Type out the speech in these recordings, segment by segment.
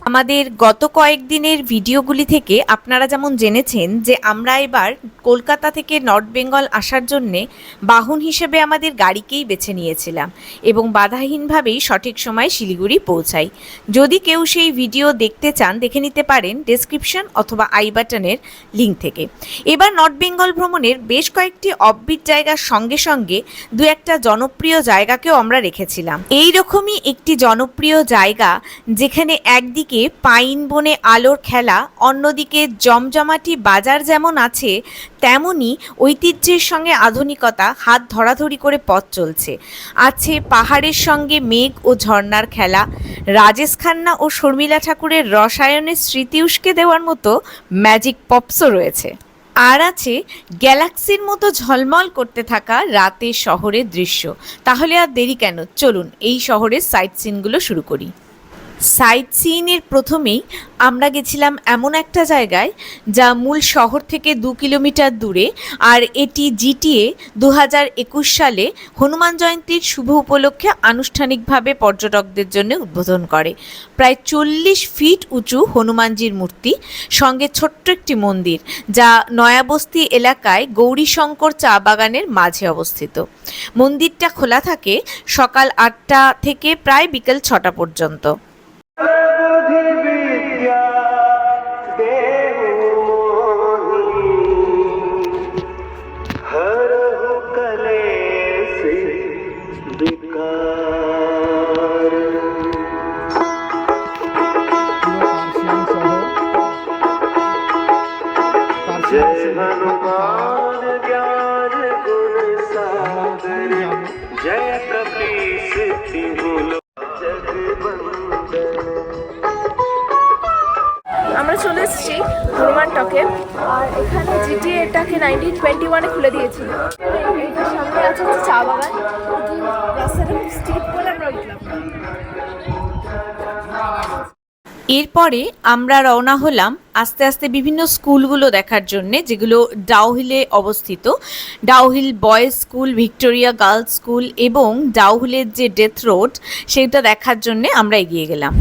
আমাদের গত কয়েকদিনের ভিডিওগুলি থেকে আপনারা যেমন জেনেছেন যে আমরা এবার কলকাতা থেকে নর্থ বেঙ্গল আসার জন্যে বাহন হিসেবে আমাদের গাড়িকেই বেছে নিয়েছিলাম এবং বাধাহীনভাবেই সঠিক সময়ে শিলিগুড়ি পৌঁছাই। যদি কেউ সেই ভিডিও দেখতে চান দেখে নিতে পারেন ডেসক্রিপশন অথবা আই বাটনের লিঙ্ক থেকে। এবার নর্থ বেঙ্গল ভ্রমণের বেশ কয়েকটি অফবিট জায়গার সঙ্গে সঙ্গে দু একটা জনপ্রিয় জায়গাকেও আমরা রেখেছিলাম। এইরকমই একটি জনপ্রিয় জায়গা যেখানে একদিকে পাইন বনে আলোর খেলা, অন্যদিকে জমজমাটি বাজার যেমন আছে তেমনি ঐতিহ্যের সঙ্গে আধুনিকতা হাত ধরাধরি করে পথ চলছে। আছে পাহাড়ের সঙ্গে মেঘ ও ঝর্ণার খেলা, রাজেশ খান্না ও শর্মিলা ঠাকুরের রসায়নের স্মৃতি উস্কে দেওয়ার মতো ম্যাজিক পপসও রয়েছে। আর আছে গ্যালাক্সির মতো ঝলমল করতে থাকা রাতের শহরের দৃশ্য। তাহলে আর দেরি কেন, চলুন এই শহরের সাইট সিনগুলো শুরু করি। সাইট সিনের প্রথমেই আমরা গেছিলাম এমন একটা জায়গায় যা মূল শহর থেকে 2 কিলোমিটার দূরে, আর এটি জিটিএ 2021 সালে হনুমান জয়ন্তীর শুভ উপলক্ষে আনুষ্ঠানিকভাবে পর্যটকদের জন্য উদ্বোধন করে। প্রায় 40 ফিট উঁচু হনুমানজির মূর্তি, সঙ্গে ছোট্ট একটি মন্দির যা নয়াবস্তি এলাকায় গৌরীশঙ্কর চা বাগানের মাঝে অবস্থিত। মন্দিরটা খোলা থাকে সকাল 8টা থেকে প্রায় বিকেল 6টা পর্যন্ত। আমরা চলে এসেছি হনুমান টকে, আর এখানে জিটিএ এটাকে 1921-এ খুলে দিয়েছিল। এইটার সামনে আছে চা বাগান, রাস্তাটা খুব স্টিপ বলে আমরা উঠলাম। এরপরে আমরা রওনা হলাম আস্তে আস্তে বিভিন্ন স্কুলগুলো দেখার জন্যে, যেগুলো ডাউহিলে অবস্থিত। Dowhill boys school, Victoria girls school এবং ডাউহিলের যে ডেথ রোড সেটা দেখার জন্যে আমরা এগিয়ে গেলাম।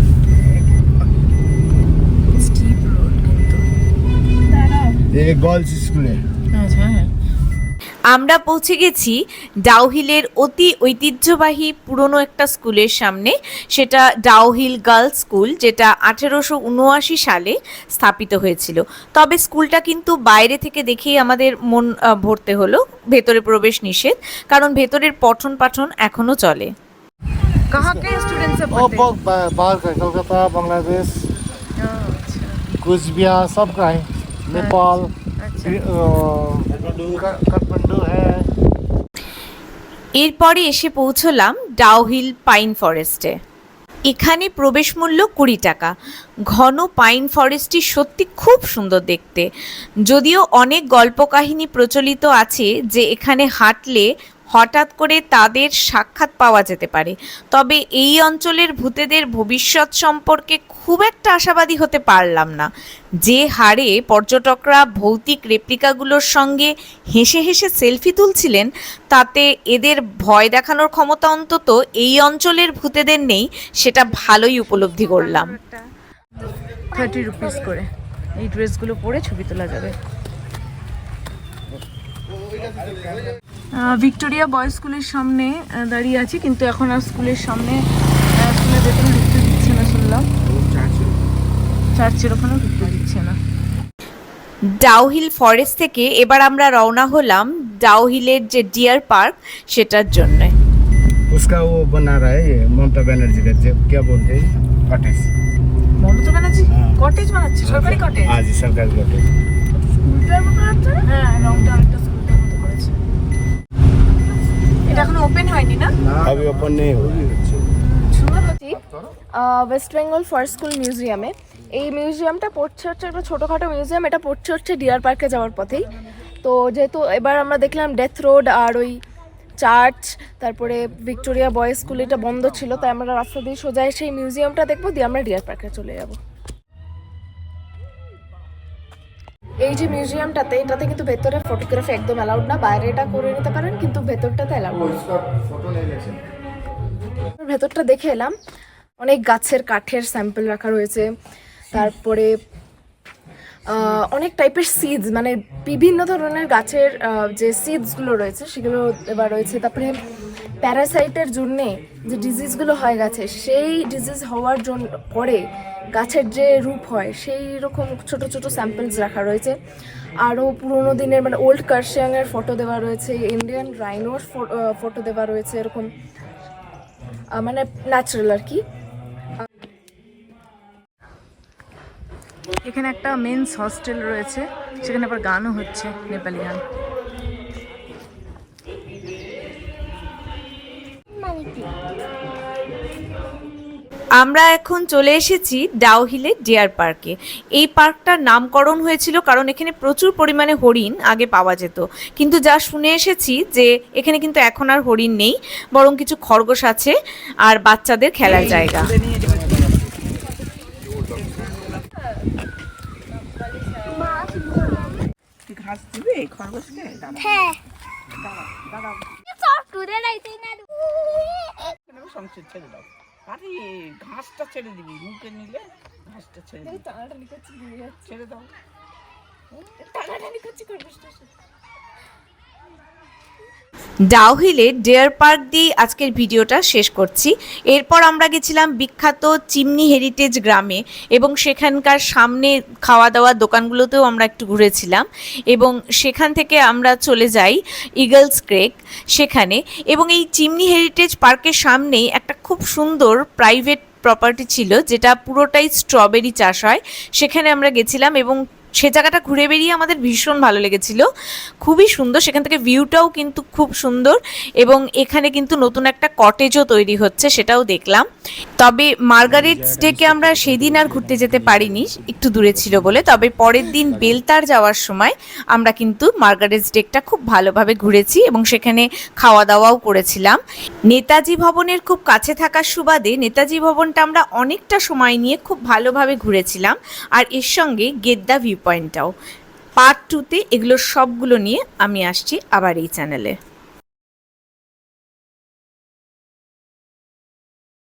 আমরা পৌঁছে গেছি ডাউহিলের অতি ঐতিহ্যবাহী পুরনো একটা স্কুলের সামনে, সেটা ডাউহিল গার্লস স্কুল, যেটা 1879 সালে স্থাপিত হয়েছিল। তবে স্কুলটা কিন্তু বাইরে থেকে দেখেই আমাদের মন ভরতে হলো, ভেতরে প্রবেশ নিষেধ, কারণ ভেতরের পঠন পাঠন এখনো চলে। কলকাতা, বাংলাদেশ, কুচবিহার সব का है, नेपाल, काठमांडू है। এরপরে এসে পৌঁছলাম ডাউহিল পাইন ফরেস্টে। এখানে প্রবেশ মূল্য 20 টাকা। ঘন পাইন ফরেস্টটি সত্যি খুব সুন্দর দেখতে। যদিও অনেক গল্প কাহিনী প্রচলিত আছে যে এখানে হাঁটলে হঠাৎ করে তাদের সাক্ষাৎ পাওয়া যেতে পারে, তবে এই অঞ্চলের ভূতেদের ভবিষ্যৎ সম্পর্কে খুব একটা আশাবাদী হতে পারলাম না। যে হারে পর্যটকরা ভৌতিক রেপ্লিকাগুলোর সঙ্গে হেসে হেসে সেলফি তুলছিলেন, তাতে এদের ভয় দেখানোর ক্ষমতা অন্তত এই অঞ্চলের ভূতেদের নেই, সেটা ভালোই উপলব্ধি করলাম। 30 রুপিস করে এই ড্রেসগুলো পরে ছবি তোলা যাবে। ভিক্টোরিয়া বয়েজ স্কুলের সামনে দাঁড়িয়ে আছি, কিন্তু এখন আর স্কুলের সামনে স্কুলের ভেতরে ঢুকতে দিচ্ছে না শুনলাম। চার্চের ওখানেও ঢুকতে দিচ্ছে না। ডাউহিল ফরেস্ট থেকে এবার আমরা রওনা হলাম ডাউহিলের যে ডিয়ার পার্ক সেটার জন্য। उसका वो बना रहा है ये ममता बनर्जी का, क्या बोलते हैं, कॉटेज। মমতা ব্যানার্জি কটেজ বানাচ্ছে, সরকারি কটেজ। हाँ जी, सरकारी कॉटेज। স্কুলটার মতো আছে, হ্যাঁ রংটা একটা স্কুলটার মতো করেছে। এটা এখনো ওপেন হয়নি না? अभी ओपन नहीं हुआ है। শুভবতী ওয়েস্ট বেঙ্গল ফরেস্ট স্কুল মিউজিয়ামে। এই মিউজিয়ামটা পড়ছে হচ্ছে একটা ছোটোখাটো মিউজিয়াম, এটা পড়ছে হচ্ছে ডিয়ার পার্কে যাওয়ার পথেই। তো যেহেতু এবার আমরা দেখলাম ডেথ রোড আর ওই চার্চ, তারপরে ভিক্টোরিয়া বয়েজ স্কুল এটা বন্ধ ছিল, তাই আমরা রাস্তা দিয়ে সোজা সেই মিউজিয়ামটা দেখবো, দিয়ে আমরা ডিয়ার পার্কে চলে যাব। এই যে মিউজিয়ামটাতে, এটাতে কিন্তু ভেতরে ফটোগ্রাফি একদম অ্যালাউড না, বাইরে এটা করে নিতে পারেন কিন্তু ভেতরটাতে অ্যালাউড। ফটো নিয়ে গেছেন। ভেতরটা দেখে এলাম, অনেক গাছের কাঠের স্যাম্পল রাখা রয়েছে, তারপরে অনেক টাইপের সিডস, মানে বিভিন্ন ধরনের গাছের যে সিডসগুলো রয়েছে সেগুলো দেওয়া রয়েছে। তারপরে প্যারাসাইটের জন্যে যে ডিজিজগুলো হয় গাছে, সেই ডিজিজ হওয়ার জন্য পরে গাছের যে রূপ হয় সেই রকম ছোট ছোট স্যাম্পলস রাখা রয়েছে। আরও পুরোনো দিনের মানে ওল্ড কার্শিয়াংয়ের ফটো দেওয়া রয়েছে, ইন্ডিয়ান রাইনোর ফটো দেওয়া রয়েছে, এরকম মানে ন্যাচারাল আর কি। এখানে একটা মেন্স হস্টেল রয়েছে, সেখানে আবার গানও হচ্ছে, নেপালি গান। আমরা এখন চলে এসেছি ডাউহিলে ডিয়ার পার্কে। এই পার্কটার নামকরণ হয়েছিল কারণ এখানে প্রচুর পরিমাণে হরিণ আগে পাওয়া যেত, কিন্তু যা শুনে এসেছি যে এখানে কিন্তু এখন আর হরিণ নেই, বরং কিছু খরগোশ আছে আর বাচ্চাদের খেলার জায়গা। ঘাস দিবে খরগোশকে? হ্যাঁ সংসার ছেড়ে দাও, আরে ঘাসটা ছেড়ে দিবি, মুখে নিলে ঘাসটা ছেড়ে দিবি, ছেড়ে দাও। ডাউহিলে ডিয়ার পার্ক দিয়ে আজকের ভিডিওটা শেষ করছি। এরপর আমরা গেছিলাম বিখ্যাত চিমনি হেরিটেজ গ্রামে এবং সেখানকার সামনে খাওয়া দাওয়ার দোকানগুলোতেও আমরা একটু ঘুরেছিলাম এবং সেখান থেকে আমরা চলে যাই ইগলস ক্রেক সেখানে। এবং এই চিমনি হেরিটেজ পার্কের সামনেই একটা খুব সুন্দর প্রাইভেট প্রপার্টি ছিল যেটা পুরোটাই স্ট্রবেরি চাষ হয়, সেখানে আমরা গেছিলাম এবং সে জায়গাটা ঘুরে বেরিয়ে আমাদের ভীষণ ভালো লেগেছিল, খুবই সুন্দর, সেখান থেকে ভিউটাও কিন্তু খুব সুন্দর এবং এখানে কিন্তু নতুন একটা কটেজও তৈরি হচ্ছে, সেটাও দেখলাম। তবে মার্গারেটস ডেকে আমরা সেদিন আর ঘুরতে যেতে পারিনি, একটু দূরে ছিল বলে। তবে পরের দিন বেলতার যাওয়ার সময় আমরা কিন্তু মার্গারেটস ডেকটা খুব ভালোভাবে ঘুরেছি এবং সেখানে খাওয়া দাওয়াও করেছিলাম। নেতাজি ভবনের খুব কাছে থাকার সুবাদে নেতাজি ভবনটা আমরা অনেকটা সময় নিয়ে খুব ভালোভাবে ঘুরেছিলাম, আর এর সঙ্গে গেদ্দা ভিউ পয়েন্টটাও। পার্ট 2তে এগুলো সবগুলো নিয়ে আমি আসছি আবার এই চ্যানেলে।